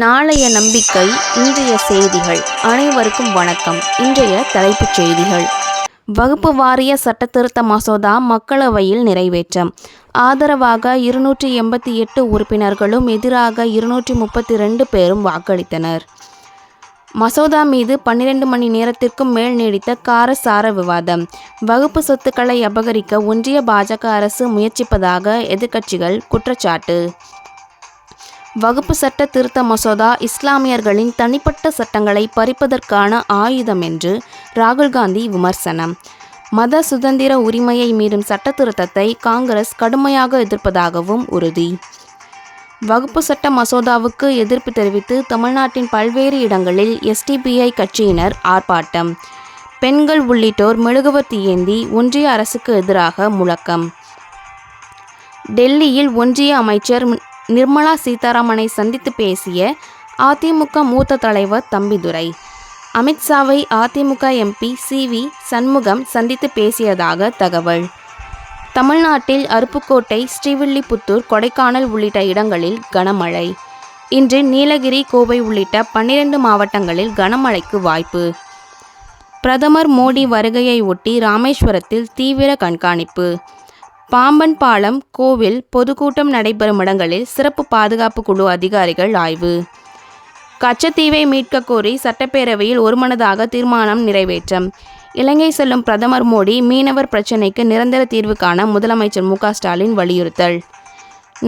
நாளைய நம்பிக்கை இன்றைய செய்திகள். அனைவருக்கும் வணக்கம். இன்றைய தலைப்புச் செய்திகள். வகுப்பு வாரிய சட்டத்திருத்த மசோதா மக்களவையில் நிறைவேற்றம். ஆதரவாக 288 உறுப்பினர்களும் எதிராக 232 பேரும் வாக்களித்தனர். மசோதா மீது 12 மணி நேரத்திற்கும் மேல் நீடித்த காரசார விவாதம். வகுப்பு சொத்துக்களை அபகரிக்க ஒன்றிய பாஜக அரசு முயற்சிப்பதாக எதிர்க்கட்சிகள் குற்றச்சாட்டு. வகுப்பு சட்ட திருத்த மசோதா இஸ்லாமியர்களின் தனிப்பட்ட சட்டங்களை பறிப்பதற்கான ஆயுதம் என்று ராகுல்காந்தி விமர்சனம். மத சுதந்திர உரிமையை மீறும் சட்ட திருத்தத்தை காங்கிரஸ் கடுமையாக எதிர்ப்பதாகவும் உறுதி. வகுப்பு சட்ட மசோதாவுக்கு எதிர்ப்பு தெரிவித்து தமிழ்நாட்டின் பல்வேறு இடங்களில் எஸ்டிபிஐ கட்சியினர் ஆர்ப்பாட்டம். பெண்கள் உள்ளிட்டோர் மெழுகுவர்த்தி ஏந்தி ஒன்றிய அரசுக்கு எதிராக முழக்கம். டெல்லியில் ஒன்றிய அமைச்சர் நிர்மலா சீதாராமனை சந்தித்து பேசிய அதிமுக மூத்த தலைவர் தம்பிதுரை. அமித்ஷாவை அதிமுக எம்பி CV சண்முகம் சந்தித்து பேசியதாக தகவல். தமிழ்நாட்டில் அருப்புக்கோட்டை, ஸ்ரீவில்லிபுத்தூர், கொடைக்கானல் உள்ளிட்ட இடங்களில் கனமழை. இன்று நீலகிரி, கோவை உள்ளிட்ட 12 மாவட்டங்களில் கனமழைக்கு வாய்ப்பு. பிரதமர் மோடி வருகையை ஒட்டி ராமேஸ்வரத்தில் தீவிர கண்காணிப்பு. பாம்பன் பாலம், கோவில், பொதுக்கூட்டம் நடைபெறும் இடங்களில் சிறப்பு பாதுகாப்பு குழு அதிகாரிகள் ஆய்வு. கச்சத்தீவை மீட்க கோரி சட்டப்பேரவையில் ஒருமனதாக தீர்மானம் நிறைவேற்றம். இலங்கை செல்லும் பிரதமர் மோடி மீனவர் பிரச்சினைக்கு நிரந்தர தீர்வு காண முதலமைச்சர் மு.க. ஸ்டாலின் வலியுறுத்தல்.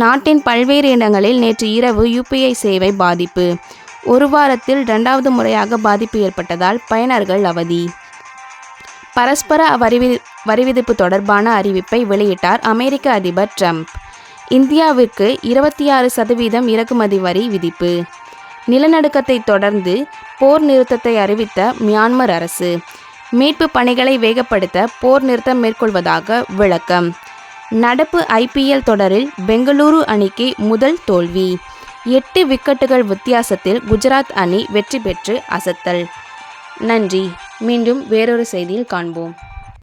நாட்டின் பல்வேறு இடங்களில் நேற்று இரவு UPI சேவை பாதிப்பு. ஒரு வாரத்தில் 2வது முறையாக பாதிப்பு ஏற்பட்டதால் பயனர்கள் அவதி. பரஸ்பர வரிவிதிப்பு தொடர்பான அறிவிப்பை வெளியிட்டார் அமெரிக்க அதிபர் ட்ரம்ப். இந்தியாவிற்கு 26% இறக்குமதி வரி விதிப்பு. நிலநடுக்கத்தை தொடர்ந்து போர் நிறுத்தத்தை அறிவித்த மியான்மர் அரசு. மீட்பு பணிகளை வேகப்படுத்த போர் நிறுத்தம் மேற்கொள்வதாக விளக்கம். நடப்பு IPL தொடரில் பெங்களூரு அணிக்கு முதல் தோல்வி. 8 விக்கெட்டுகள் வித்தியாசத்தில் குஜராத் அணி வெற்றி பெற்று அசத்தல். நன்றி. மீண்டும் வேறொரு செய்தியில் காண்போம்.